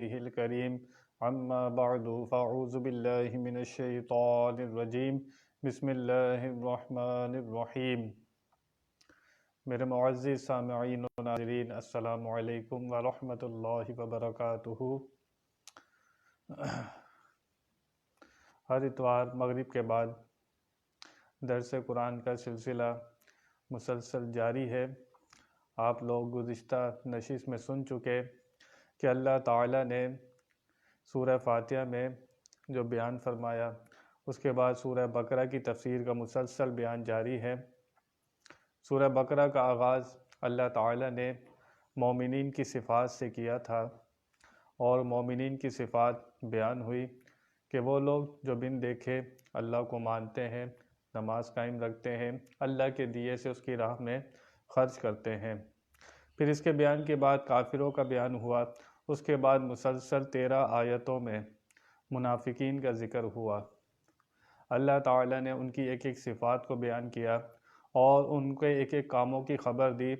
وجهه الكريم. أما بعد فأعوذ بالله من الشيطان الرجيم. بسم اللہ الرحمن الرحیم. میرے معزز سامعین و ناظرین، السلام علیکم ورحمۃ اللہ وبرکاتہ. ہر اتوار مغرب کے بعد درس قرآن کا سلسلہ مسلسل جاری ہے. آپ لوگ گزشتہ نشست میں سن چکے کہ اللہ تعالیٰ نے سورہ فاتحہ میں جو بیان فرمایا، اس کے بعد سورہ بقرہ کی تفسیر کا مسلسل بیان جاری ہے. سورہ بقرہ کا آغاز اللہ تعالیٰ نے مومنین کی صفات سے کیا تھا، اور مومنین کی صفات بیان ہوئی کہ وہ لوگ جو بن دیکھے اللہ کو مانتے ہیں، نماز قائم رکھتے ہیں، اللہ کے دیے سے اس کی راہ میں خرچ کرتے ہیں. پھر اس کے بیان کے بعد کافروں کا بیان ہوا. اس کے بعد مسلسل 13 آیتوں میں منافقین کا ذکر ہوا. اللہ تعالیٰ نے ان کی ایک ایک صفات کو بیان کیا اور ان کے ایک ایک کاموں کی خبر دی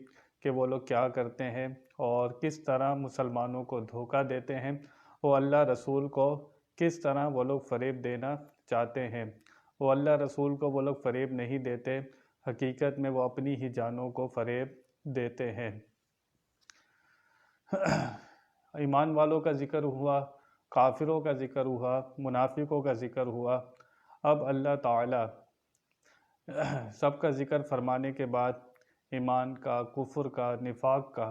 کہ وہ لوگ کیا کرتے ہیں اور کس طرح مسلمانوں کو دھوکہ دیتے ہیں، وہ اللہ رسول کو کس طرح وہ لوگ فریب دینا چاہتے ہیں. وہ اللہ رسول کو وہ لوگ فریب نہیں دیتے، حقیقت میں وہ اپنی ہی جانوں کو فریب دیتے ہیں. ایمان والوں کا ذکر ہوا، کافروں کا ذکر ہوا، منافقوں کا ذکر ہوا. اب اللہ تعالیٰ سب کا ذکر فرمانے کے بعد ایمان کا، کفر کا، نفاق کا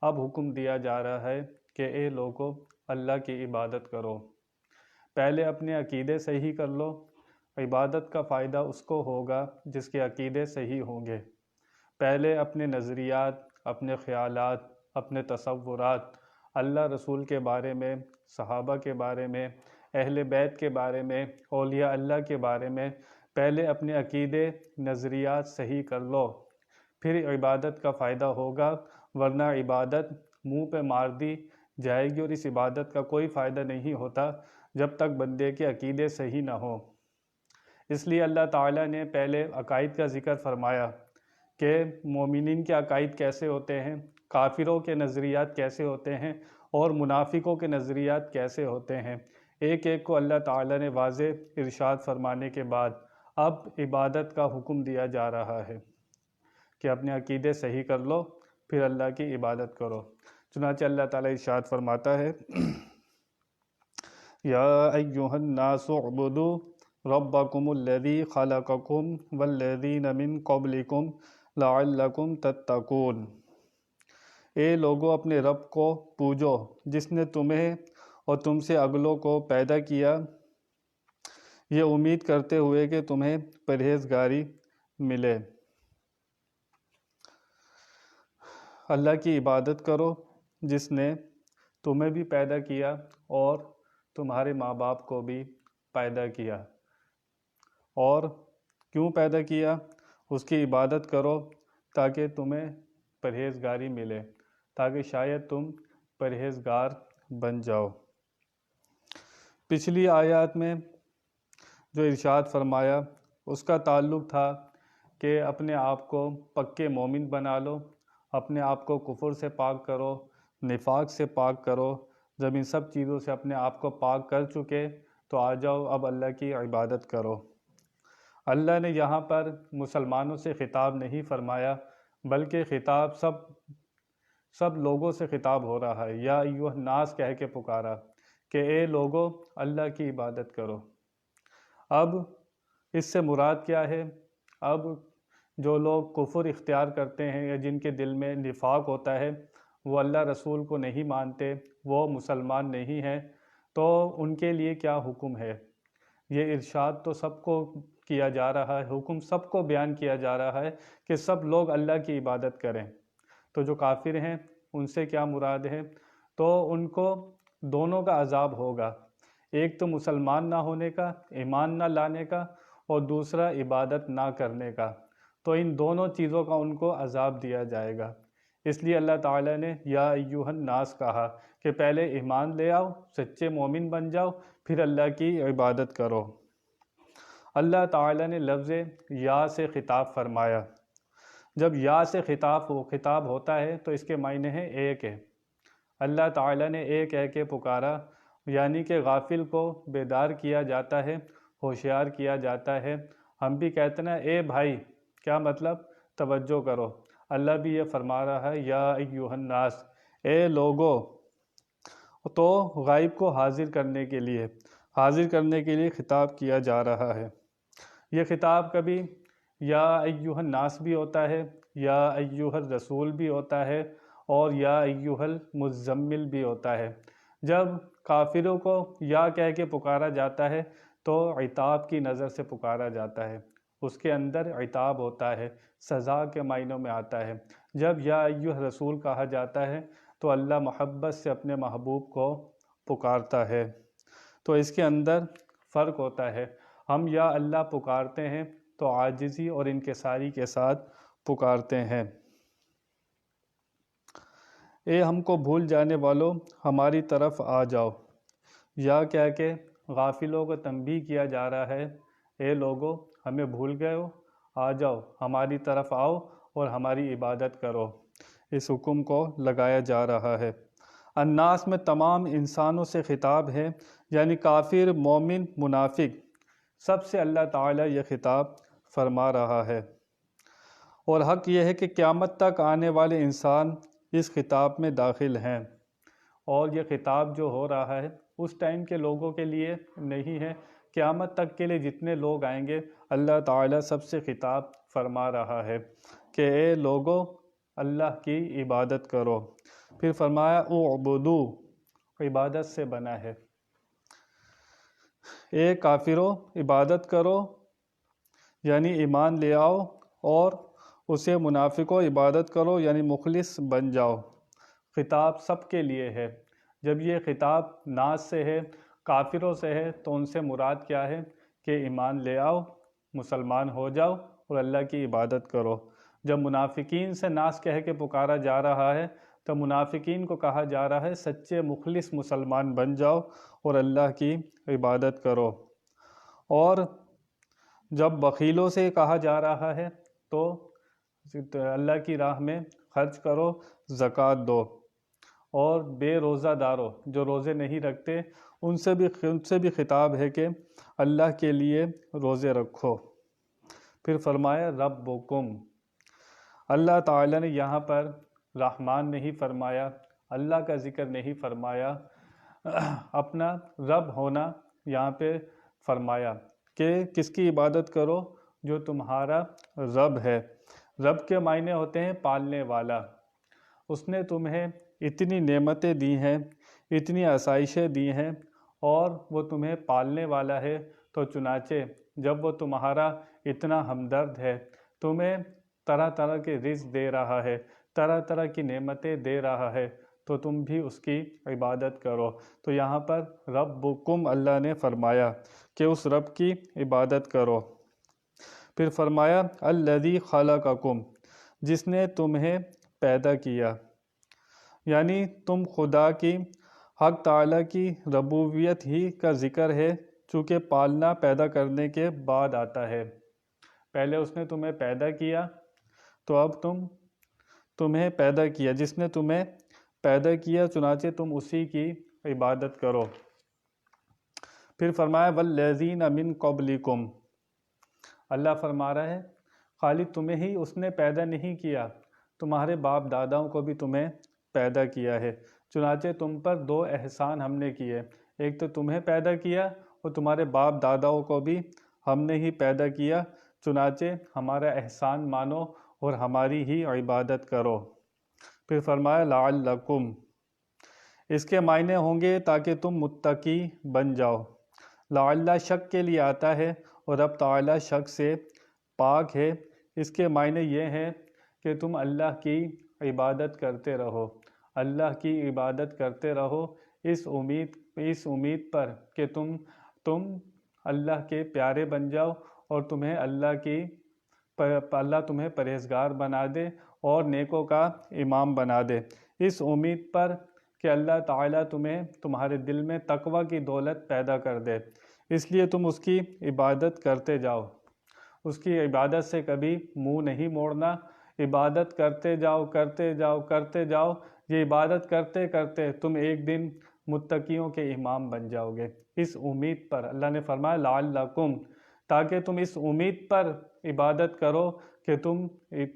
اب حکم دیا جا رہا ہے کہ اے لوگو اللہ کی عبادت کرو. پہلے اپنے عقیدے صحیح کر لو. عبادت کا فائدہ اس کو ہوگا جس کے عقیدے صحیح ہوں گے. پہلے اپنے نظریات، اپنے خیالات، اپنے تصورات اللہ رسول کے بارے میں، صحابہ کے بارے میں، اہل بیت کے بارے میں، اولیاء اللہ کے بارے میں پہلے اپنے عقیدے، نظریات صحیح کر لو، پھر عبادت کا فائدہ ہوگا. ورنہ عبادت منہ پہ مار دی جائے گی، اور اس عبادت کا کوئی فائدہ نہیں ہوتا جب تک بندے کے عقیدے صحیح نہ ہو. اس لیے اللہ تعالیٰ نے پہلے عقائد کا ذکر فرمایا کہ مومنین کے عقائد کیسے ہوتے ہیں، کافروں کے نظریات کیسے ہوتے ہیں، اور منافقوں کے نظریات کیسے ہوتے ہیں. ایک ایک کو اللہ تعالیٰ نے واضح ارشاد فرمانے کے بعد اب عبادت کا حکم دیا جا رہا ہے کہ اپنے عقیدے صحیح کر لو، پھر اللہ کی عبادت کرو. چنانچہ اللہ تعالیٰ ارشاد فرماتا ہے یا ایھا الناس اعبدوا ربکم الذی خلقکم والذین من قبلکم لعلکم تتقون. اے لوگو اپنے رب کو پوجو جس نے تمہیں اور تم سے اگلوں کو پیدا کیا، یہ امید کرتے ہوئے کہ تمہیں پرہیزگاری ملے. اللہ کی عبادت کرو جس نے تمہیں بھی پیدا کیا اور تمہارے ماں باپ کو بھی پیدا کیا. اور کیوں پیدا کیا؟ اس کی عبادت کرو تاکہ تمہیں پرہیزگاری ملے، تاکہ شاید تم پرہیزگار بن جاؤ. پچھلی آیات میں جو ارشاد فرمایا اس کا تعلق تھا کہ اپنے آپ کو پکے مومن بنا لو، اپنے آپ کو کفر سے پاک کرو، نفاق سے پاک کرو. جب ان سب چیزوں سے اپنے آپ کو پاک کر چکے تو آ جاؤ اب اللہ کی عبادت کرو. اللہ نے یہاں پر مسلمانوں سے خطاب نہیں فرمایا، بلکہ خطاب سب لوگوں سے خطاب ہو رہا ہے. یا ایھا الناس کہہ کے پکارا کہ اے لوگو اللہ کی عبادت کرو. اب اس سے مراد کیا ہے؟ اب جو لوگ کفر اختیار کرتے ہیں یا جن کے دل میں نفاق ہوتا ہے، وہ اللہ رسول کو نہیں مانتے، وہ مسلمان نہیں ہیں، تو ان کے لیے کیا حکم ہے؟ یہ ارشاد تو سب کو کیا جا رہا ہے، حکم سب کو بیان کیا جا رہا ہے کہ سب لوگ اللہ کی عبادت کریں. تو جو کافر ہیں ان سے کیا مراد ہے؟ تو ان کو دونوں کا عذاب ہوگا. ایک تو مسلمان نہ ہونے کا، ایمان نہ لانے کا، اور دوسرا عبادت نہ کرنے کا. تو ان دونوں چیزوں کا ان کو عذاب دیا جائے گا. اس لیے اللہ تعالیٰ نے یا ایھا الناس کہا کہ پہلے ایمان لے آؤ، سچے مومن بن جاؤ، پھر اللہ کی عبادت کرو. اللہ تعالیٰ نے لفظ یا سے خطاب فرمایا. جب یا سے خطاب ہوتا ہے تو اس کے معنی ہے ایک ہے. اللہ تعالیٰ نے ایک کہہ کے پکارا، یعنی کہ غافل کو بیدار کیا جاتا ہے، ہوشیار کیا جاتا ہے۔ ہم بھی کہتے ہیں اے بھائی، کیا مطلب؟ توجہ کرو۔ اللہ بھی یہ فرما رہا ہے یا ایھا الناس، اے لوگو، تو غائب کو حاضر کرنے کے لیے خطاب کیا جا رہا ہے۔ یہ خطاب کبھی یا ایھا الناس بھی ہوتا ہے، یا ایھا الرسول بھی ہوتا ہے، اور یا ایھا المزمل بھی ہوتا ہے۔ جب کافروں کو یا کہہ کے پکارا جاتا ہے تو عتاب کی نظر سے پکارا جاتا ہے، اس کے اندر عتاب ہوتا ہے، سزا کے معنوں میں آتا ہے۔ جب یا ایھا الرسول کہا جاتا ہے تو اللہ محبت سے اپنے محبوب کو پکارتا ہے، تو اس کے اندر فرق ہوتا ہے۔ ہم یا اللہ پکارتے ہیں تو عاجزی اور انکساری کے ساتھ پکارتے ہیں۔ اے ہم کو بھول جانے والوں، ہماری طرف آ جاؤ، یا کہہ کے غافلوں کو تنبیہ کیا جا رہا ہے، اے لوگو، ہمیں بھول گئے ہو، آ جاؤ، ہماری طرف آؤ اور ہماری عبادت کرو۔ اس حکم کو لگایا جا رہا ہے۔ الناس میں تمام انسانوں سے خطاب ہے، یعنی کافر، مومن، منافق، سب سے اللہ تعالیٰ یہ خطاب فرما رہا ہے۔ اور حق یہ ہے کہ قیامت تک آنے والے انسان اس خطاب میں داخل ہیں، اور یہ خطاب جو ہو رہا ہے اس ٹائم کے لوگوں کے لیے نہیں ہے، قیامت تک کے لیے جتنے لوگ آئیں گے اللہ تعالیٰ سب سے خطاب فرما رہا ہے کہ اے لوگو، اللہ کی عبادت کرو۔ پھر فرمایا اعبدو، عبادت سے بنا ہے۔ اے کافرو، عبادت کرو، یعنی ایمان لے آؤ، اور اسے منافقو، عبادت کرو یعنی مخلص بن جاؤ۔ خطاب سب کے لیے ہے۔ جب یہ خطاب ناس سے ہے، کافروں سے ہے، تو ان سے مراد کیا ہے کہ ایمان لے آؤ، مسلمان ہو جاؤ اور اللہ کی عبادت کرو۔ جب منافقین سے ناس کہہ کے پکارا جا رہا ہے تو منافقین کو کہا جا رہا ہے سچے مخلص مسلمان بن جاؤ اور اللہ کی عبادت کرو۔ اور جب بخیلوں سے کہا جا رہا ہے تو اللہ کی راہ میں خرچ کرو، زکوٰۃ دو، اور بے روزہ داروں جو روزے نہیں رکھتے ان سے بھی خطاب ہے کہ اللہ کے لیے روزے رکھو۔ پھر فرمایا ربکم، اللہ تعالیٰ نے یہاں پر رحمان نہیں فرمایا، اللہ کا ذکر نہیں فرمایا، اپنا رب ہونا یہاں پہ فرمایا کہ کس کی عبادت کرو؟ جو تمہارا رب ہے۔ رب کے معنی ہوتے ہیں پالنے والا۔ اس نے تمہیں اتنی نعمتیں دی ہیں، اتنی آسائشیں دی ہیں، اور وہ تمہیں پالنے والا ہے، تو چنانچہ جب وہ تمہارا اتنا ہمدرد ہے، تمہیں طرح طرح کے رزق دے رہا ہے، طرح طرح کی نعمتیں دے رہا ہے، تو تم بھی اس کی عبادت کرو۔ تو یہاں پر ربکم اللہ نے فرمایا کہ اس رب کی عبادت کرو۔ پھر فرمایا الذی خلقکم، جس نے تمہیں پیدا کیا، یعنی تم خدا کی، حق تعالیٰ کی ربوبیت ہی کا ذکر ہے، چونکہ پالنا پیدا کرنے کے بعد آتا ہے۔ پہلے اس نے تمہیں پیدا کیا، تو اب تمہیں پیدا کیا، جس نے تمہیں پیدا کیا، چنانچہ تم اسی کی عبادت کرو۔ پھر فرمایا والذین من قبلکم، اللہ فرما رہا ہے خالی تمہیں ہی اس نے پیدا نہیں کیا، تمہارے باپ داداؤں کو بھی تمہیں پیدا کیا ہے۔ چنانچہ تم پر دو احسان ہم نے کیے، ایک تو تمہیں پیدا کیا اور تمہارے باپ داداؤں کو بھی ہم نے ہی پیدا کیا، چنانچہ ہمارا احسان مانو اور ہماری ہی عبادت کرو۔ پھر فرمایا لعلکم، اس کے معنی ہوں گے تاکہ تم متقی بن جاؤ۔ لعل شک کے لیے آتا ہے اور رب تعالیٰ شک سے پاک ہے۔ اس کے معنی یہ ہیں کہ تم اللہ کی عبادت کرتے رہو، اللہ کی عبادت کرتے رہو، اس امید پر کہ تم اللہ کے پیارے بن جاؤ اور اللہ تمہیں پرہیزگار بنا دے اور نیکوں کا امام بنا دے۔ اس امید پر کہ اللہ تعالیٰ تمہارے دل میں تقوی کی دولت پیدا کر دے، اس لیے تم اس کی عبادت کرتے جاؤ۔ اس کی عبادت سے کبھی منہ نہیں موڑنا، عبادت کرتے جاؤ کرتے جاؤ کرتے جاؤ، یہ عبادت کرتے کرتے تم ایک دن متقیوں کے امام بن جاؤ گے۔ اس امید پر اللہ نے فرمایا لعلکم، تاکہ تم اس امید پر عبادت کرو کہ تم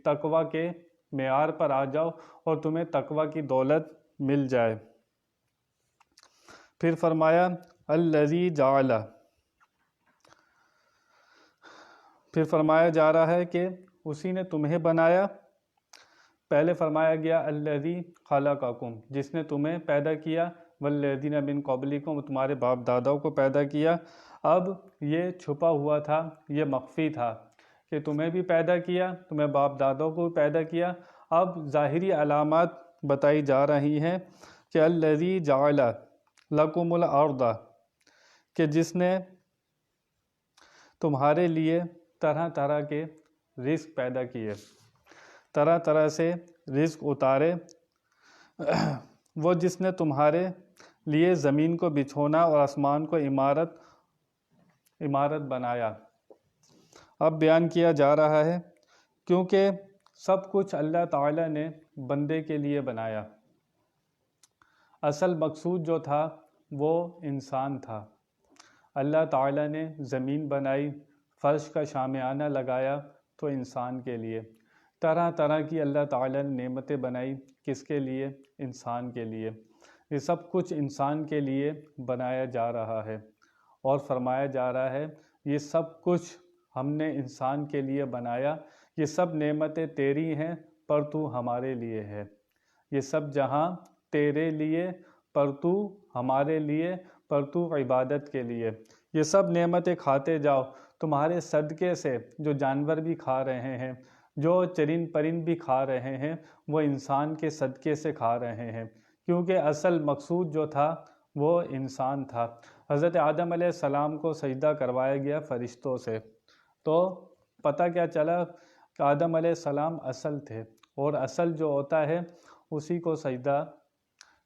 تقوی کے معیار پر آ جاؤ اور تمہیں تقوی کی دولت مل جائے۔ پھر فرمایا الذی جعل، پھر فرمایا جا رہا ہے کہ اسی نے تمہیں بنایا۔ پہلے فرمایا گیا الذی خلقکم، جس نے تمہیں پیدا کیا، والذین من قبلکم، تمہارے باپ داداؤں کو پیدا کیا۔ اب یہ چھپا ہوا تھا، یہ مخفی تھا کہ تمہیں بھی پیدا کیا، تمہیں باپ داداؤں کو بھی پیدا کیا۔ اب ظاہری علامات بتائی جا رہی ہیں کہ الذی جعل لکم الارض، کہ جس نے تمہارے لیے طرح طرح کے رزق پیدا کیے، طرح طرح سے رزق اتارے، وہ جس نے تمہارے لیے زمین کو بچھونا اور آسمان کو عمارت بنایا۔ اب بیان کیا جا رہا ہے کیونکہ سب کچھ اللہ تعالیٰ نے بندے کے لیے بنایا۔ اصل مقصود جو تھا وہ انسان تھا۔ اللہ تعالیٰ نے زمین بنائی، فرش کا شامیانہ لگایا تو انسان کے لیے، طرح طرح کی اللہ تعالیٰ نے نعمتیں بنائی، کس کے لیے؟ انسان کے لیے۔ یہ سب کچھ انسان کے لیے بنایا جا رہا ہے، اور فرمایا جا رہا ہے یہ سب کچھ ہم نے انسان کے لیے بنایا، یہ سب نعمتیں تیری ہیں پر تو ہمارے لیے ہے، یہ سب جہاں تیرے لیے پر تو ہمارے لیے، پر تو عبادت کے لیے۔ یہ سب نعمتیں کھاتے جاؤ، تمہارے صدقے سے جو جانور بھی کھا رہے ہیں، جو چرند پرند بھی کھا رہے ہیں، وہ انسان کے صدقے سے کھا رہے ہیں، کیونکہ اصل مقصود جو تھا وہ انسان تھا۔ حضرت آدم علیہ السلام کو سجدہ کروایا گیا فرشتوں سے، تو پتہ کیا چلا کہ آدم علیہ السلام اصل تھے، اور اصل جو ہوتا ہے اسی کو سجدہ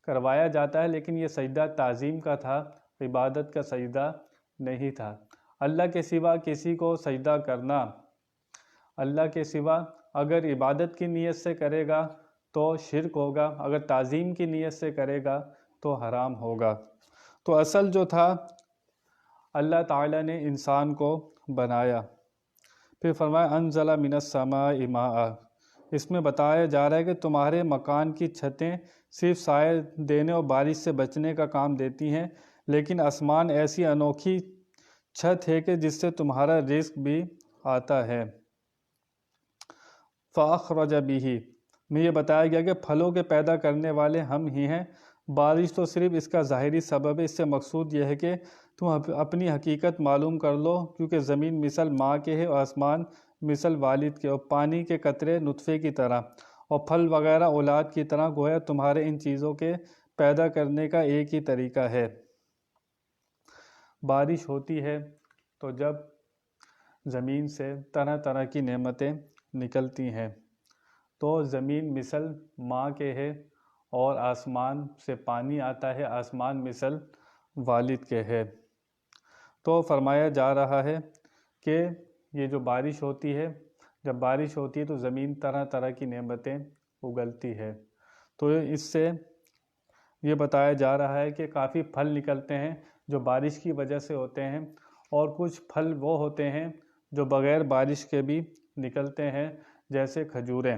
کروایا جاتا ہے، لیکن یہ سجدہ تعظیم کا تھا، عبادت کا سجدہ نہیں تھا۔ اللہ کے سوا کسی کو سجدہ کرنا، اللہ کے سوا اگر عبادت کی نیت سے کرے گا تو شرک ہوگا، اگر تعظیم کی نیت سے کرے گا تو حرام ہوگا۔ تو اصل جو تھا اللہ تعالیٰ نے انسان کو بنایا۔ پھر فرمایا انزل من السماء ماء، اس میں بتایا جا رہا ہے کہ تمہارے مکان کی چھتیں صرف سائے دینے اور بارش سے بچنے کا کام دیتی ہیں، لیکن آسمان ایسی انوکھی چھت ہے کہ جس سے تمہارا رزق بھی آتا ہے۔ فَأَخْرَجَ بِهِ، میں یہ بتایا گیا کہ پھلوں کے پیدا کرنے والے ہم ہی ہیں۔ بارش تو صرف اس کا ظاہری سبب ہے، اس سے مقصود یہ ہے کہ تم اپنی حقیقت معلوم کر لو، کیونکہ زمین مثل ماں کے ہے اور آسمان مثل والد کے، اور پانی کے قطرے نطفے کی طرح، اور پھل وغیرہ اولاد کی طرح، گویا تمہارے ان چیزوں کے پیدا کرنے کا ایک ہی طریقہ ہے۔ بارش ہوتی ہے تو جب زمین سے طرح طرح کی نعمتیں نکلتی ہیں، تو زمین مثل ماں کے ہے اور آسمان سے پانی آتا ہے، آسمان مثل والد کے ہے۔ تو فرمایا جا رہا ہے کہ یہ جو بارش ہوتی ہے، جب بارش ہوتی ہے تو زمین طرح طرح کی نعمتیں اگلتی ہے، تو اس سے یہ بتایا جا رہا ہے کہ کافی پھل نکلتے ہیں جو بارش کی وجہ سے ہوتے ہیں، اور کچھ پھل وہ ہوتے ہیں جو بغیر بارش کے بھی نکلتے ہیں، جیسے کھجوریں،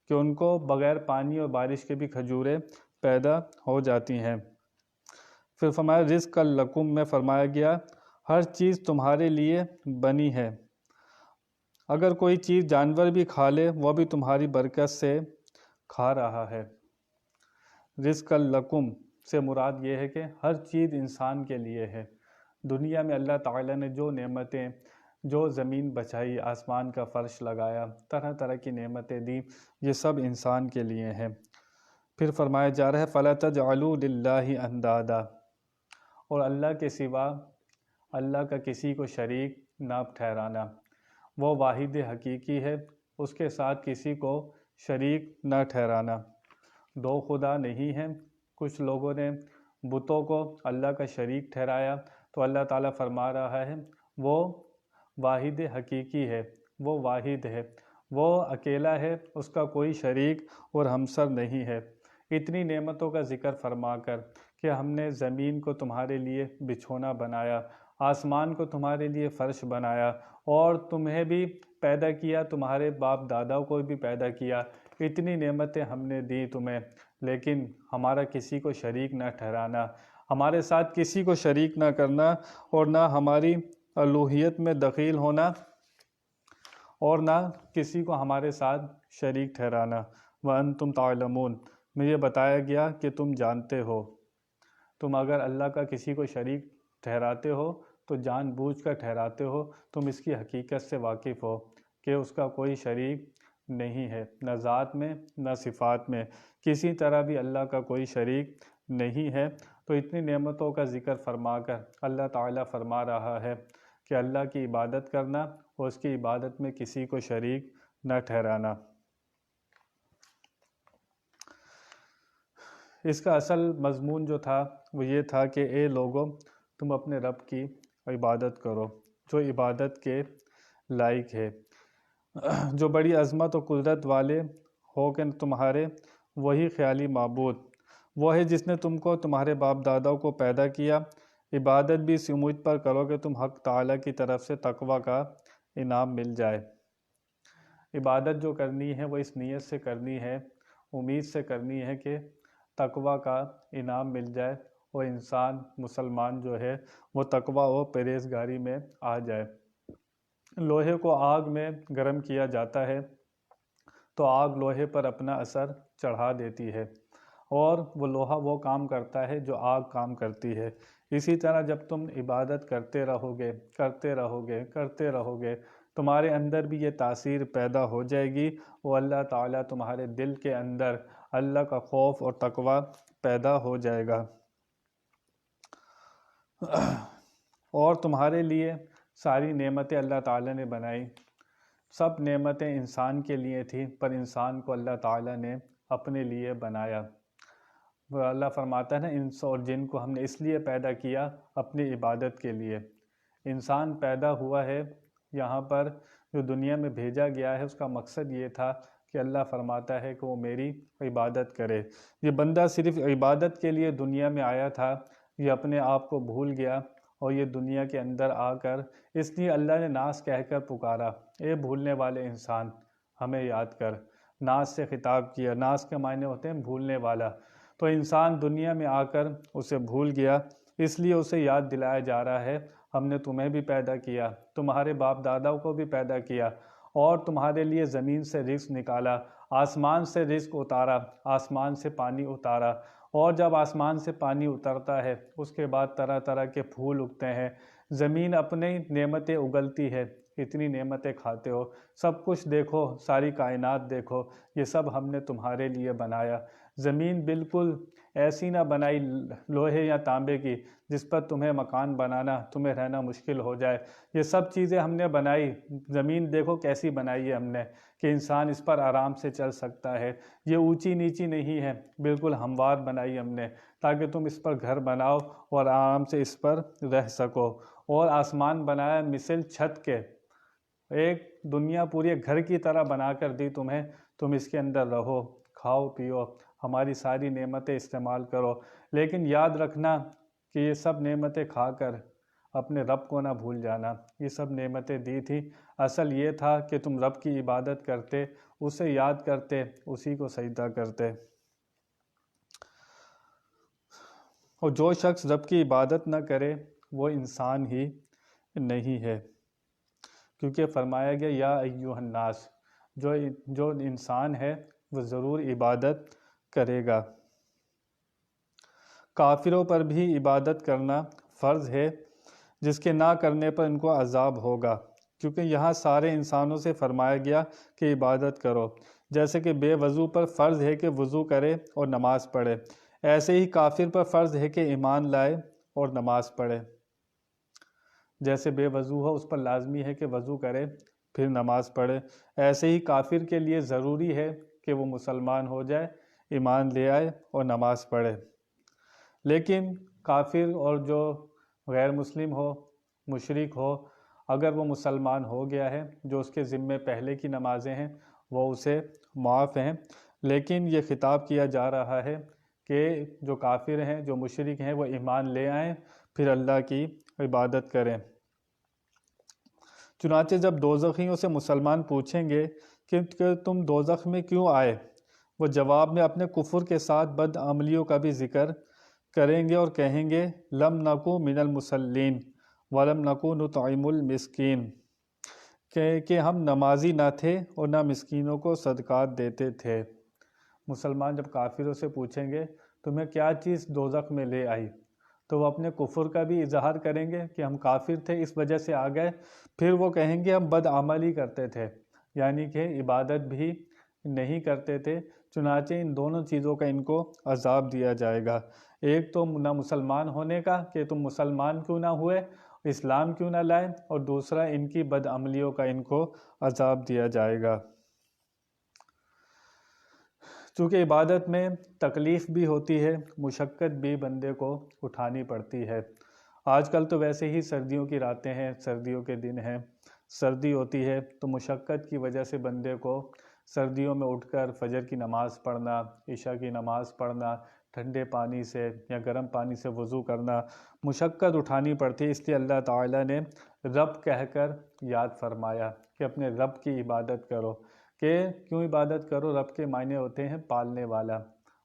کہ ان کو بغیر پانی اور بارش کے بھی کھجوریں پیدا ہو جاتی ہیں۔ پھر فرمایا رزق لکم میں فرمایا گیا ہر چیز تمہارے لیے بنی ہے، اگر کوئی چیز جانور بھی کھا لے وہ بھی تمہاری برکت سے کھا رہا ہے۔ رزق لکم سے مراد یہ ہے کہ ہر چیز انسان کے لیے ہے۔ دنیا میں اللہ تعالیٰ نے جو نعمتیں، جو زمین بچائی، آسمان کا فرش لگایا، طرح طرح کی نعمتیں دی، یہ سب انسان کے لیے ہیں۔ پھر فرمایا جا رہا ہے فَلَا تَجْعَلُوا لِلَّهِ أَنْدَادًا، اور اللہ کے سوا اللہ کا کسی کو شریک نہ ٹھہرانا۔ وہ واحد حقیقی ہے، اس کے ساتھ کسی کو شریک نہ ٹھہرانا۔ دو خدا نہیں ہیں۔ کچھ لوگوں نے بتوں کو اللہ کا شریک ٹھہرایا، تو اللہ تعالیٰ فرما رہا ہے وہ واحد حقیقی ہے، وہ واحد ہے، وہ اکیلا ہے، اس کا کوئی شریک اور ہمسر نہیں ہے۔ اتنی نعمتوں کا ذکر فرما کر کہ ہم نے زمین کو تمہارے لیے بچھونا بنایا، آسمان کو تمہارے لیے فرش بنایا، اور تمہیں بھی پیدا کیا، تمہارے باپ داداؤں کو بھی پیدا کیا، اتنی نعمتیں ہم نے دی تمہیں، لیکن ہمارا کسی کو شریک نہ ٹھہرانا، ہمارے ساتھ کسی کو شریک نہ کرنا، اور نہ ہماری الوہیت میں دخیل ہونا، اور نہ کسی کو ہمارے ساتھ شریک ٹھہرانا۔ وَأَنْتُمْ تَعْلَمُونَ، مجھے بتایا گیا کہ تم جانتے ہو، تم اگر اللہ کا کسی کو شریک ٹھہراتے ہو تو جان بوجھ کر ٹھہراتے ہو، تم اس کی حقیقت سے واقف ہو کہ اس کا کوئی شریک نہیں ہے، نہ ذات میں نہ صفات میں، کسی طرح بھی اللہ کا کوئی شریک نہیں ہے۔ تو اتنی نعمتوں کا ذکر فرما کر اللہ تعالیٰ فرما رہا ہے کہ اللہ کی عبادت کرنا اور اس کی عبادت میں کسی کو شریک نہ ٹھہرانا۔ اس کا اصل مضمون جو تھا وہ یہ تھا کہ اے لوگو، تم اپنے رب کی عبادت کرو جو عبادت کے لائق ہے، جو بڑی عظمت و قدرت والے ہو کہ تمہارے وہی خیالی معبود، وہ ہے جس نے تم کو تمہارے باپ داداؤں کو پیدا کیا۔ عبادت بھی اس امید پر کرو کہ تم حق تعالیٰ کی طرف سے تقوی کا انعام مل جائے۔ عبادت جو کرنی ہے وہ اس نیت سے کرنی ہے، امید سے کرنی ہے کہ تقوی کا انعام مل جائے اور انسان مسلمان جو ہے وہ تقوی و پرہیزگاری میں آ جائے۔ لوہے کو آگ میں گرم کیا جاتا ہے تو آگ لوہے پر اپنا اثر چڑھا دیتی ہے، اور وہ لوہا وہ کام کرتا ہے جو آگ کام کرتی ہے۔ اسی طرح جب تم عبادت کرتے رہو گے کرتے رہو گے کرتے رہو گے، تمہارے اندر بھی یہ تاثیر پیدا ہو جائے گی، اور اللہ تعالیٰ تمہارے دل کے اندر اللہ کا خوف اور تقوی پیدا ہو جائے گا، اور تمہارے لیے ساری نعمتیں اللہ تعالیٰ نے بنائی۔ سب نعمتیں انسان کے لیے تھیں، پر انسان کو اللہ تعالیٰ نے اپنے لیے بنایا۔ اللہ فرماتا ہے نا، انس اور جن کو ہم نے اس لیے پیدا کیا اپنی عبادت کے لیے۔ انسان پیدا ہوا ہے یہاں پر، جو دنیا میں بھیجا گیا ہے، اس کا مقصد یہ تھا کہ اللہ فرماتا ہے کہ وہ میری عبادت کرے۔ یہ بندہ صرف عبادت کے لیے دنیا میں آیا تھا، یہ اپنے آپ کو بھول گیا، اور یہ دنیا کے اندر آ کر اس لیے اللہ نے ناس کہہ کر پکارا، اے بھولنے والے انسان ہمیں یاد کر۔ ناس سے خطاب کیا، ناس کے معنی ہوتے ہیں بھولنے والا، تو انسان دنیا میں آ کر اسے بھول گیا، اس لیے اسے یاد دلایا جا رہا ہے ہم نے تمہیں بھی پیدا کیا، تمہارے باپ داداؤں کو بھی پیدا کیا، اور تمہارے لیے زمین سے رزق نکالا، آسمان سے رزق اتارا، آسمان سے پانی اتارا، اور جب آسمان سے پانی اترتا ہے اس کے بعد طرح طرح کے پھول اگتے ہیں، زمین اپنی نعمتیں اگلتی ہے، اتنی نعمتیں کھاتے ہو، سب کچھ دیکھو، ساری کائنات دیکھو، یہ سب ہم نے تمہارے لیے بنایا۔ زمین بالکل ایسی نہ بنائی لوہے یا تانبے کی جس پر تمہیں مکان بنانا، تمہیں رہنا مشکل ہو جائے، یہ سب چیزیں ہم نے بنائی۔ زمین دیکھو کیسی بنائی ہے ہم نے کہ انسان اس پر آرام سے چل سکتا ہے، یہ اونچی نیچی نہیں ہے، بالکل ہموار بنائی ہم نے تاکہ تم اس پر گھر بناؤ اور آرام سے اس پر رہ سکو۔ اور آسمان بنایا مثل چھت کے، ایک دنیا پوری ایک گھر کی طرح بنا کر دی تمہیں، تم اس کے اندر رہو، کھاؤ پیو، ہماری ساری نعمتیں استعمال کرو، لیکن یاد رکھنا کہ یہ سب نعمتیں کھا کر اپنے رب کو نہ بھول جانا۔ یہ سب نعمتیں دی تھی، اصل یہ تھا کہ تم رب کی عبادت کرتے، اسے یاد کرتے، اسی کو سجدہ کرتے۔ اور جو شخص رب کی عبادت نہ کرے وہ انسان ہی نہیں ہے، کیونکہ فرمایا گیا یا ایھا الناس، جو انسان ہے وہ ضرور عبادت کرے گا۔ کافروں پر بھی عبادت کرنا فرض ہے، جس کے نہ کرنے پر ان کو عذاب ہوگا، کیونکہ یہاں سارے انسانوں سے فرمایا گیا کہ عبادت کرو۔ جیسے کہ بے وضو پر فرض ہے کہ وضو کرے اور نماز پڑھے، ایسے ہی کافر پر فرض ہے کہ ایمان لائے اور نماز پڑھے۔ جیسے بے وضو ہو اس پر لازمی ہے کہ وضو کرے پھر نماز پڑھے، ایسے ہی کافر کے لیے ضروری ہے کہ وہ مسلمان ہو جائے، ایمان لے آئے اور نماز پڑھے۔ لیکن کافر اور جو غیر مسلم ہو، مشرک ہو، اگر وہ مسلمان ہو گیا ہے، جو اس کے ذمے پہلے کی نمازیں ہیں وہ اسے معاف ہیں، لیکن یہ خطاب کیا جا رہا ہے کہ جو کافر ہیں، جو مشرک ہیں، وہ ایمان لے آئیں، پھر اللہ کی عبادت کریں۔ چنانچہ جب دوزخیوں سے مسلمان پوچھیں گے کہ تم دوزخ میں کیوں آئے، وہ جواب میں اپنے کفر کے ساتھ بد عملیوں کا بھی ذکر کریں گے اور کہیں گے لم نکو من المصلین ولم نکو نطعم المسکین، کہ ہم نمازی نہ تھے اور نہ مسکینوں کو صدقات دیتے تھے۔ مسلمان جب کافروں سے پوچھیں گے تمہیں کیا چیز دوزخ میں لے آئی، تو وہ اپنے کفر کا بھی اظہار کریں گے کہ ہم کافر تھے اس وجہ سے آ گئے، پھر وہ کہیں گے ہم بد عملی کرتے تھے، یعنی کہ عبادت بھی نہیں کرتے تھے، چنانچہ ان دونوں چیزوں کا ان کو عذاب دیا جائے گا۔ ایک تو نہ مسلمان ہونے کا کہ تم مسلمان کیوں نہ ہوئے، اسلام کیوں نہ لائے، اور دوسرا ان کی بد عملیوں کا ان کو عذاب دیا جائے گا۔ چونکہ عبادت میں تکلیف بھی ہوتی ہے، مشقت بھی بندے کو اٹھانی پڑتی ہے۔ آج کل تو ویسے ہی سردیوں کی راتیں ہیں، سردیوں کے دن ہیں، سردی ہوتی ہے تو مشقت کی وجہ سے بندے کو سردیوں میں اٹھ کر فجر کی نماز پڑھنا، عشاء کی نماز پڑھنا، ٹھنڈے پانی سے یا گرم پانی سے وضو کرنا، مشقت اٹھانی پڑتی ہے۔ اس لیے اللہ تعالیٰ نے رب کہہ کر یاد فرمایا کہ اپنے رب کی عبادت کرو۔ کہ کیوں عبادت کرو؟ رب کے معنی ہوتے ہیں پالنے والا،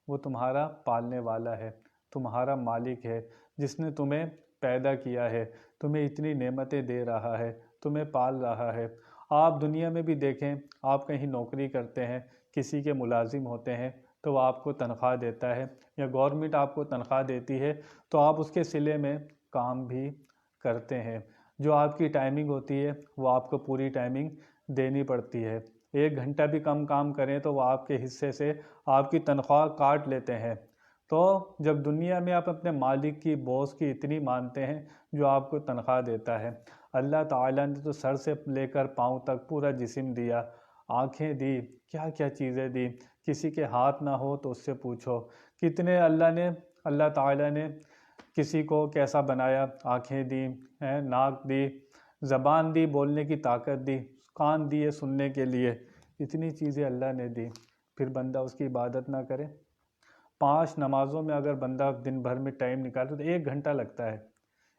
وہ تمہارا پالنے والا ہے، تمہارا مالک ہے، جس نے تمہیں پیدا کیا ہے، تمہیں اتنی نعمتیں دے رہا ہے، تمہیں پال رہا ہے۔ آپ دنیا میں بھی دیکھیں، آپ کہیں نوکری کرتے ہیں، کسی کے ملازم ہوتے ہیں تو وہ آپ کو تنخواہ دیتا ہے، یا گورنمنٹ آپ کو تنخواہ دیتی ہے تو آپ اس کے صلے میں کام بھی کرتے ہیں۔ جو آپ کی ٹائمنگ ہوتی ہے وہ آپ کو پوری ٹائمنگ دینی پڑتی ہے۔ 1 گھنٹہ بھی کم کام کریں تو وہ آپ کے حصے سے آپ کی تنخواہ کاٹ لیتے ہیں۔ تو جب دنیا میں آپ اپنے مالک کی، باس کی اتنی مانتے ہیں جو آپ کو تنخواہ دیتا ہے، اللہ تعالیٰ نے تو سر سے لے کر پاؤں تک پورا جسم دیا، آنکھیں دی، کیا کیا چیزیں دی، کسی کے ہاتھ نہ ہو تو اس سے پوچھو کتنے اللہ تعالیٰ نے کسی کو کیسا بنایا، آنکھیں دی، ناک دی، زبان دی، بولنے کی طاقت دی، کان دیے سننے کے لیے، اتنی چیزیں اللہ نے دی، پھر بندہ اس کی عبادت نہ کرے۔ 5 نمازوں میں اگر بندہ دن بھر میں ٹائم نکالے تو 1 گھنٹہ لگتا ہے۔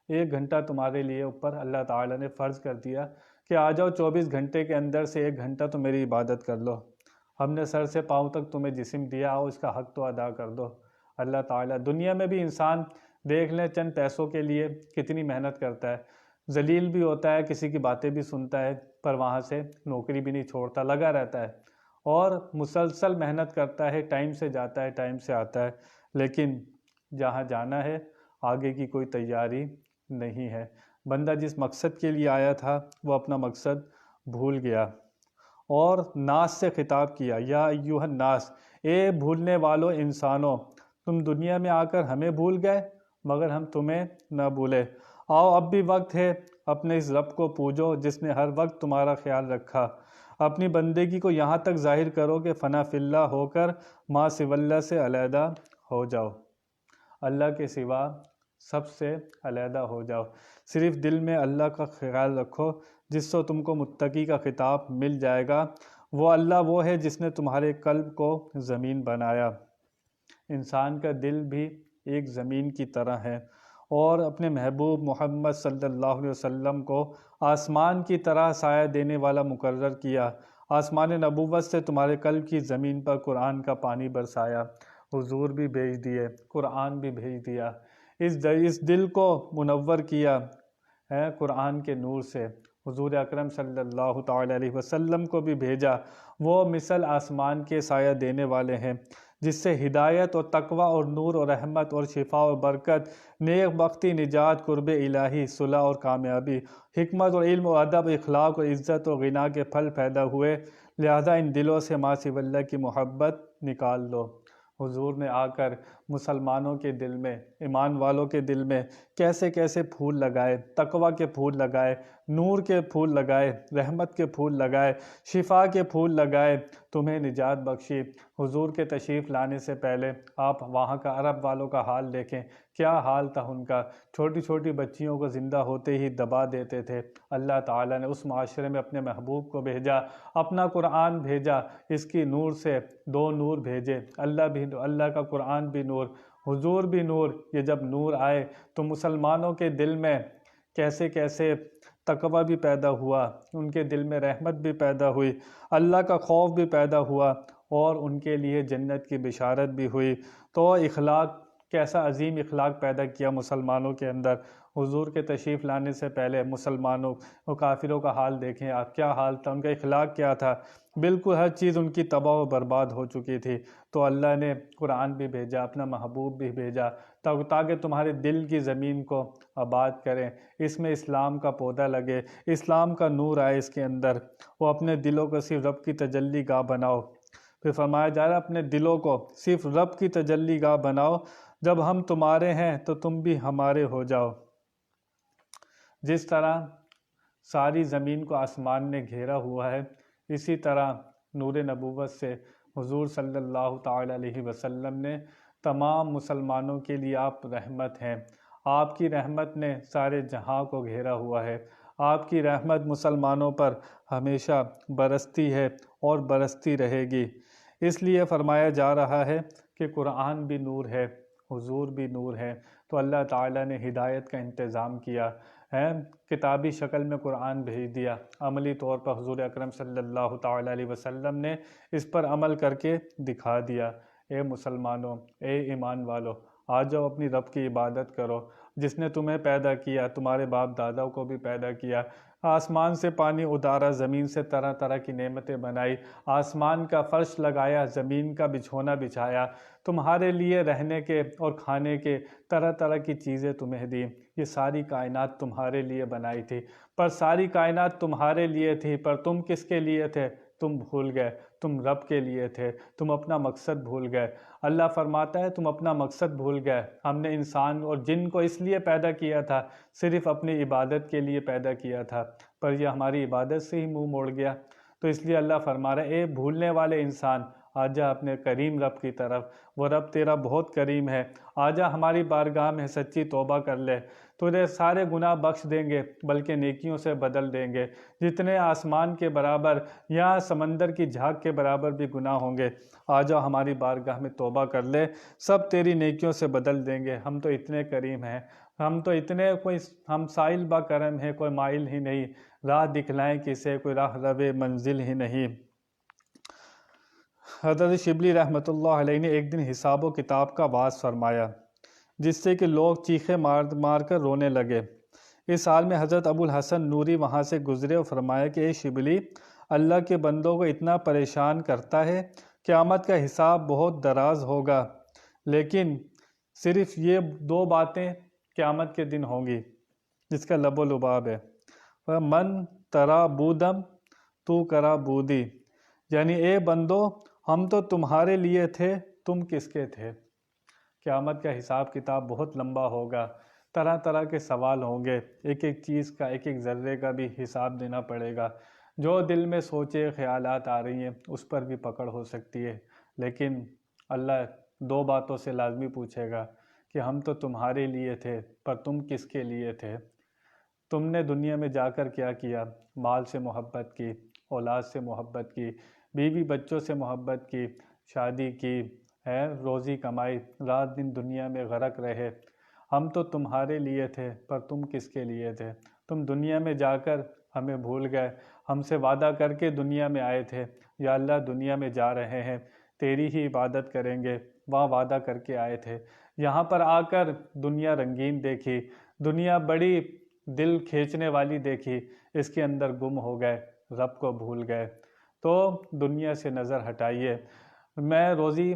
1 گھنٹہ تمہارے لیے اوپر اللہ تعالیٰ نے فرض کر دیا کہ آ جاؤ 24 گھنٹے کے اندر سے 1 گھنٹہ تو میری عبادت کر لو۔ ہم نے سر سے پاؤں تک تمہیں جسم دیا، آؤ اس کا حق تو ادا کر دو۔ اللہ تعالیٰ دنیا میں بھی انسان دیکھ لیں چند پیسوں کے لیے کتنی محنت کرتا ہے، ذلیل بھی ہوتا ہے، کسی کی باتیں بھی سنتا ہے، پر وہاں سے نوکری بھی نہیں چھوڑتا، لگا رہتا ہے اور مسلسل محنت کرتا ہے، ٹائم سے جاتا ہے، ٹائم سے آتا ہے، لیکن جہاں جانا ہے آگے کی کوئی تیاری نہیں ہے۔ بندہ جس مقصد کے لیے آیا تھا وہ اپنا مقصد بھول گیا، اور ناس سے خطاب کیا، یا ایھا الناس، اے بھولنے والو انسانوں، تم دنیا میں آ کر ہمیں بھول گئے مگر ہم تمہیں نہ بھولے۔ آؤ اب بھی وقت ہے، اپنے اس رب کو پوجو جس نے ہر وقت تمہارا خیال رکھا۔ اپنی بندگی کو یہاں تک ظاہر کرو کہ فنا فی اللہ ہو کر ما سوی اللہ سے علیحدہ ہو جاؤ، اللہ کے سوا سب سے علیحدہ ہو جاؤ، صرف دل میں اللہ کا خیال رکھو، جس سے تم کو متقی کا خطاب مل جائے گا۔ وہ اللہ وہ ہے جس نے تمہارے قلب کو زمین بنایا۔ انسان کا دل بھی ایک زمین کی طرح ہے، اور اپنے محبوب محمد صلی اللہ علیہ وسلم کو آسمان کی طرح سایہ دینے والا مقرر کیا۔ آسمان نبوت سے تمہارے قلب کی زمین پر قرآن کا پانی برسایا، حضور بھی بھیج دیے، قرآن بھی بھیج دیا، اس دل کو منور کیا ہے قرآن کے نور سے۔ حضور اکرم صلی اللہ تعالی علیہ وسلم کو بھی بھیجا، وہ مثل آسمان کے سایہ دینے والے ہیں، جس سے ہدایت اور تقوی اور نور اور رحمت اور شفا اور برکت، نیک بختی، نجات، قرب الہی، صلح اور کامیابی، حکمت اور علم اور ادب، اخلاق اور عزت اور غنا کے پھل پیدا ہوئے، لہذا ان دلوں سے ما سوی اللہ کی محبت نکال لو۔ حضور نے آ کر مسلمانوں کے دل میں، ایمان والوں کے دل میں کیسے کیسے پھول لگائے، تقوی کے پھول لگائے، نور کے پھول لگائے، رحمت کے پھول لگائے، شفا کے پھول لگائے، تمہیں نجات بخشی۔ حضور کے تشریف لانے سے پہلے آپ وہاں کا عرب والوں کا حال دیکھیں، کیا حال تھا ان کا، چھوٹی چھوٹی بچیوں کو زندہ ہوتے ہی دبا دیتے تھے۔ اللہ تعالیٰ نے اس معاشرے میں اپنے محبوب کو بھیجا، اپنا قرآن بھیجا، اس کی نور سے دو نور بھیجے، اللہ کا قرآن بھی نور، حضور بھی نور۔ یہ جب نور آئے تو مسلمانوں کے دل میں کیسے کیسے تقوی بھی پیدا ہوا، ان کے دل میں رحمت بھی پیدا ہوئی، اللہ کا خوف بھی پیدا ہوا، اور ان کے لیے جنت کی بشارت بھی ہوئی۔ تو اخلاق، کیسا عظیم اخلاق پیدا کیا مسلمانوں کے اندر۔ حضور کے تشریف لانے سے پہلے مسلمانوں و کافروں کا حال دیکھیں آپ، کیا حال تھا، ان کا اخلاق کیا تھا، بالکل ہر چیز ان کی تباہ و برباد ہو چکی تھی۔ تو اللہ نے قرآن بھی بھیجا، اپنا محبوب بھی بھیجا، تاکہ تمہارے دل کی زمین کو آباد کریں، اس میں اسلام کا پودا لگے، اسلام کا نور آئے اس کے اندر، وہ اپنے دلوں کو صرف رب کی تجلی گاہ بناؤ۔ پھر فرمایا جا رہا ہے اپنے دلوں کو صرف رب کی تجلی گاہ بناؤ، جب ہم تمہارے ہیں تو تم بھی ہمارے ہو جاؤ۔ جس طرح ساری زمین کو آسمان نے گھیرا ہوا ہے، اسی طرح نور نبوت سے حضور صلی اللہ تعالی علیہ وسلم نے تمام مسلمانوں کے لیے آپ رحمت ہیں۔ آپ کی رحمت نے سارے جہاں کو گھیرا ہوا ہے، آپ کی رحمت مسلمانوں پر ہمیشہ برستی ہے اور برستی رہے گی۔ اس لیے فرمایا جا رہا ہے کہ قرآن بھی نور ہے، حضور بھی نور ہے۔ تو اللہ تعالیٰ نے ہدایت کا انتظام کیا ہے، کتابی شکل میں قرآن بھیج دیا، عملی طور پر حضور اکرم صلی اللہ تعالیٰ علیہ وسلم نے اس پر عمل کر کے دکھا دیا۔ اے مسلمانوں، اے ایمان والو، آ جاؤ اپنی رب کی عبادت کرو، جس نے تمہیں پیدا کیا، تمہارے باپ دادا کو بھی پیدا کیا، آسمان سے پانی اتارا، زمین سے طرح طرح کی نعمتیں بنائی، آسمان کا فرش لگایا، زمین کا بچھونا بچھایا، تمہارے لیے رہنے کے اور کھانے کے طرح طرح کی چیزیں تمہیں دی۔ یہ ساری کائنات تمہارے لیے بنائی تھی، پر ساری کائنات تمہارے لیے تھی، پر تم کس کے لیے تھے؟ تم بھول گئے، تم رب کے لیے تھے، تم اپنا مقصد بھول گئے۔ اللہ فرماتا ہے تم اپنا مقصد بھول گئے۔ ہم نے انسان اور جن کو اس لیے پیدا کیا تھا، صرف اپنی عبادت کے لیے پیدا کیا تھا، پر یہ ہماری عبادت سے ہی منہ موڑ گیا۔ تو اس لیے اللہ فرما رہا ہے اے بھولنے والے انسان، آجا اپنے کریم رب کی طرف، وہ رب تیرا بہت کریم ہے، آجا ہماری بارگاہ میں سچی توبہ کر لے، تجھے سارے گناہ بخش دیں گے، بلکہ نیکیوں سے بدل دیں گے۔ جتنے آسمان کے برابر یا سمندر کی جھاگ کے برابر بھی گناہ ہوں گے، آجا ہماری بارگاہ میں توبہ کر لے، سب تیری نیکیوں سے بدل دیں گے۔ ہم تو اتنے کریم ہیں، ہم تو اتنے ہم سائل با کرم ہیں، کوئی مائل ہی نہیں، راہ دکھلائیں کسے، کوئی راہ روے منزل ہی نہیں۔ حضرت شبلی رحمۃ اللہ علیہ نے ایک دن حساب و کتاب کا واعظ فرمایا، جس سے کہ لوگ چیخے مار کر رونے لگے۔ اس حال میں حضرت ابو الحسن نوری وہاں سے گزرے اور فرمایا کہ اے شبلی، اللہ کے بندوں کو اتنا پریشان کرتا ہے، قیامت کا حساب بہت دراز ہوگا، لیکن صرف یہ دو باتیں قیامت کے دن ہوں گی، جس کا لب و لباب ہے، من ترا بودم تو کرا بودی، یعنی اے بندو، ہم تو تمہارے لیے تھے، تم کس کے تھے۔ قیامت کا حساب کتاب بہت لمبا ہوگا، طرح طرح کے سوال ہوں گے، ایک ایک چیز کا، ایک ایک ذرے کا بھی حساب دینا پڑے گا۔ جو دل میں سوچے خیالات آ رہی ہیں اس پر بھی پکڑ ہو سکتی ہے، لیکن اللہ دو باتوں سے لازمی پوچھے گا کہ ہم تو تمہارے لیے تھے، پر تم کس کے لیے تھے؟ تم نے دنیا میں جا کر کیا کیا؟ مال سے محبت کی، اولاد سے محبت کی، بیوی بچوں سے محبت کی، شادی کی ہے، روزی کمائی، رات دن دنیا میں غرق رہے۔ ہم تو تمہارے لیے تھے، پر تم کس کے لیے تھے؟ تم دنیا میں جا کر ہمیں بھول گئے، ہم سے وعدہ کر کے دنیا میں آئے تھے، یا اللہ دنیا میں جا رہے ہیں، تیری ہی عبادت کریں گے، وہاں وعدہ کر کے آئے تھے، یہاں پر آ کر دنیا رنگین دیکھی، دنیا بڑی دل کھینچنے والی دیکھی، اس کے اندر گم ہو گئے، رب کو بھول گئے۔ تو دنیا سے نظر ہٹائیے۔ میں روزی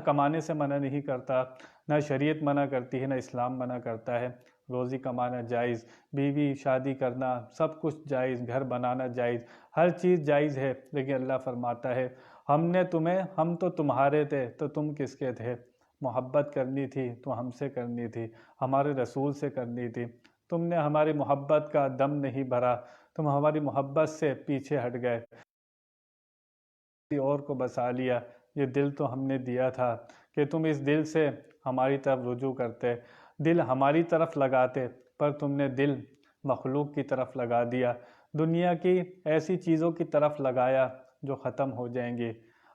کمانے سے منع نہیں کرتا، نہ شریعت منع کرتی ہے، نہ اسلام منع کرتا ہے، روزی کمانا جائز، بیوی شادی کرنا سب کچھ جائز، گھر بنانا جائز، ہر چیز جائز ہے، لیکن اللہ فرماتا ہے ہم تو تمہارے تھے، تو تم کس کے تھے؟ محبت کرنی تھی تو ہم سے کرنی تھی، ہمارے رسول سے کرنی تھی، تم نے ہماری محبت کا دم نہیں بھرا، تم ہماری محبت سے پیچھے ہٹ گئے، کسی اور کو بسا لیا۔ یہ دل تو ہم نے دیا تھا کہ تم اس دل سے ہماری طرف رجوع کرتے، دل ہماری طرف لگاتے، پر تم نے دل مخلوق کی طرف لگا دیا، دنیا کی ایسی چیزوں کی طرف لگایا جو ختم ہو جائیں گی۔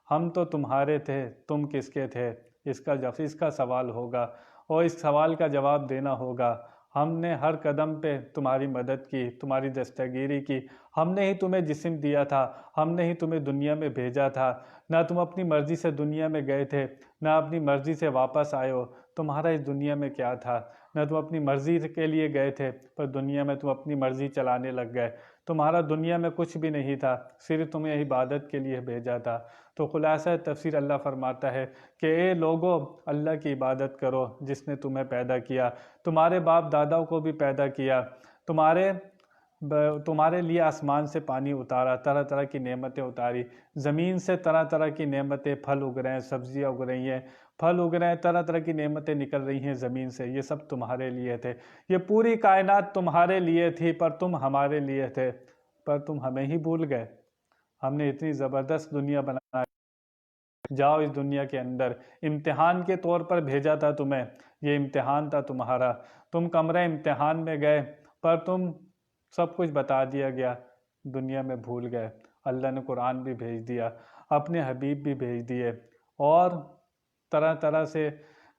ہم تو تمہارے تھے، تم کس کے تھے؟ اس کا سوال ہوگا اور اس سوال کا جواب دینا ہوگا۔ ہم نے ہر قدم پہ تمہاری مدد کی، تمہاری دستگیری کی، ہم نے ہی تمہیں جسم دیا تھا، ہم نے ہی تمہیں دنیا میں بھیجا تھا، نہ تم اپنی مرضی سے دنیا میں گئے تھے، نہ اپنی مرضی سے واپس آئے ہو۔ تمہارا اس دنیا میں کیا تھا؟ نہ تم اپنی مرضی کے لیے گئے تھے، پر دنیا میں تم اپنی مرضی چلانے لگ گئے۔ تمہارا دنیا میں کچھ بھی نہیں تھا، صرف تمہیں عبادت کے لیے بھیجا تھا۔ تو خلاصہ تفسیر اللہ فرماتا ہے کہ اے لوگو، اللہ کی عبادت کرو جس نے تمہیں پیدا کیا، تمہارے باپ داداؤں کو بھی پیدا کیا، تمہارے لیے آسمان سے پانی اتارا، طرح طرح کی نعمتیں اتاری، زمین سے طرح طرح کی نعمتیں، پھل اگ رہے ہیں، سبزیاں اگ رہی ہیں، پھل اگ رہے ہیں، طرح طرح کی نعمتیں نکل رہی ہیں زمین سے، یہ سب تمہارے لیے تھے، یہ پوری کائنات تمہارے لیے تھی، پر تم ہمارے لیے تھے، پر تم ہمیں ہی بھول گئے۔ ہم نے اتنی زبردست دنیا بنا، جاؤ اس دنیا کے اندر، امتحان کے طور پر بھیجا تھا تمہیں، یہ امتحان تھا تمہارا، تم کمرہ امتحان میں گئے، پر تم سب کچھ بتا دیا گیا، دنیا میں بھول گئے۔ اللہ نے قرآن بھی بھیج دیا، اپنے حبیب بھی بھیج دیے، اور طرح طرح سے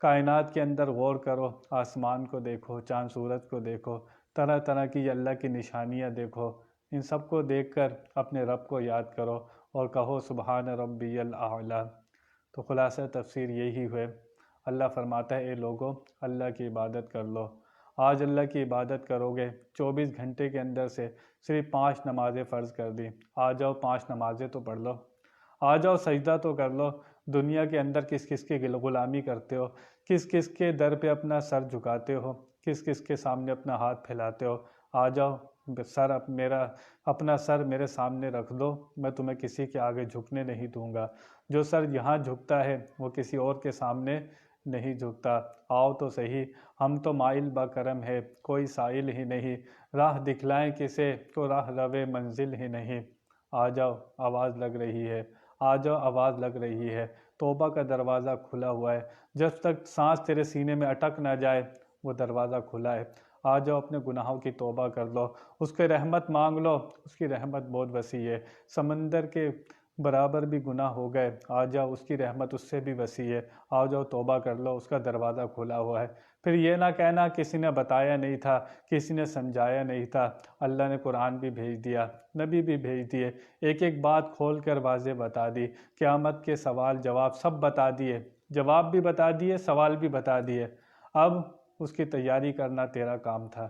کائنات کے اندر غور کرو، آسمان کو دیکھو، چاند سورج کو دیکھو، طرح طرح کی اللہ کی نشانیاں دیکھو، ان سب کو دیکھ کر اپنے رب کو یاد کرو اور کہو سبحان ربی الاعلیٰ۔ تو خلاصہ تفسیر یہی ہوئے، اللہ فرماتا ہے اے لوگو، اللہ کی عبادت کر لو۔ آج اللہ کی عبادت کرو گے، 24 گھنٹے کے اندر سے صرف 5 نمازیں فرض کر دی، آ جاؤ 5 نمازیں تو پڑھ لو، آ جاؤ سجدہ تو کر لو۔ دنیا کے اندر کس کس کی غلامی کرتے ہو، کس کس کے در پہ اپنا سر جھکاتے ہو، کس کس کے سامنے اپنا ہاتھ پھیلاتے ہو، آ جاؤ اپنا سر میرے سامنے رکھ دو، میں تمہیں کسی کے آگے جھکنے نہیں دوں گا۔ جو سر یہاں جھکتا ہے وہ کسی اور کے سامنے نہیں جھکتا۔ آؤ تو صحیح، ہم تو مائل با کرم ہے، کوئی سائل ہی نہیں، راہ دکھلائیں کسے کو راہ روے منزل ہی نہیں۔ آ جاؤ، آواز لگ رہی ہے، آ جاؤ، آواز لگ رہی ہے، توبہ کا دروازہ کھلا ہوا ہے، جب تک سانس تیرے سینے میں اٹک نہ جائے وہ دروازہ کھلا ہے۔ آ جاؤ، اپنے گناہوں کی توبہ کر لو، اس کے رحمت مانگ لو، اس کی رحمت بہت وسیع ہے، سمندر کے برابر بھی گناہ ہو گئے، آ جاؤ، اس کی رحمت اس سے بھی وسیع ہے، آ جاؤ توبہ کر لو، اس کا دروازہ کھلا ہوا ہے۔ پھر یہ نہ کہنا کسی نے بتایا نہیں تھا، کسی نے سمجھایا نہیں تھا، اللہ نے قرآن بھی بھیج دیا، نبی بھی بھیج دیے، ایک ایک بات کھول کر واضح بتا دی، قیامت کے سوال جواب سب بتا دیے، جواب بھی بتا دیے، سوال بھی بتا دیے، اب اس کی تیاری کرنا تیرا کام تھا۔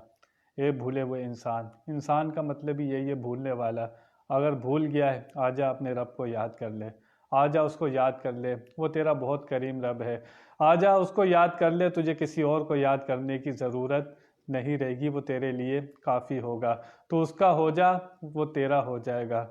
اے بھولے ہوئے انسان کا مطلب ہی یہی ہے، بھولنے والا۔ اگر بھول گیا ہے، آ جا اپنے رب کو یاد کر لے، آ جا اس کو یاد کر لے، وہ تیرا بہت کریم رب ہے، آ جا اس کو یاد کر لے، تجھے کسی اور کو یاد کرنے کی ضرورت نہیں رہے گی، وہ تیرے لیے کافی ہوگا، تو اس کا ہو جا، وہ تیرا ہو جائے گا۔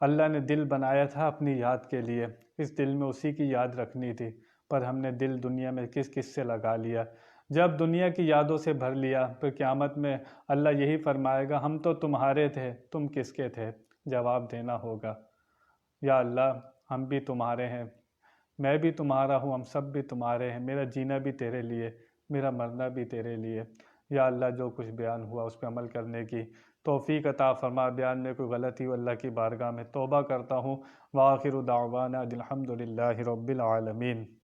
اللہ نے دل بنایا تھا اپنی یاد کے لیے، اس دل میں اسی کی یاد رکھنی تھی، پر ہم نے دل دنیا میں کس کس سے لگا لیا۔ جب دنیا کی یادوں سے بھر لیا، پھر قیامت میں اللہ یہی فرمائے گا ہم تو تمہارے تھے، تم کس کے تھے؟ جواب دینا ہوگا، یا اللہ ہم بھی تمہارے ہیں، میں بھی تمہارا ہوں، ہم سب بھی تمہارے ہیں، میرا جینا بھی تیرے لیے، میرا مرنا بھی تیرے لیے۔ یا اللہ جو کچھ بیان ہوا اس پہ عمل کرنے کی توفیق عطا فرما، بیان میں کوئی غلطی ہو اللہ کی بارگاہ میں توبہ کرتا ہوں۔ وآخر دعوانا الحمد للہ رب العالمین۔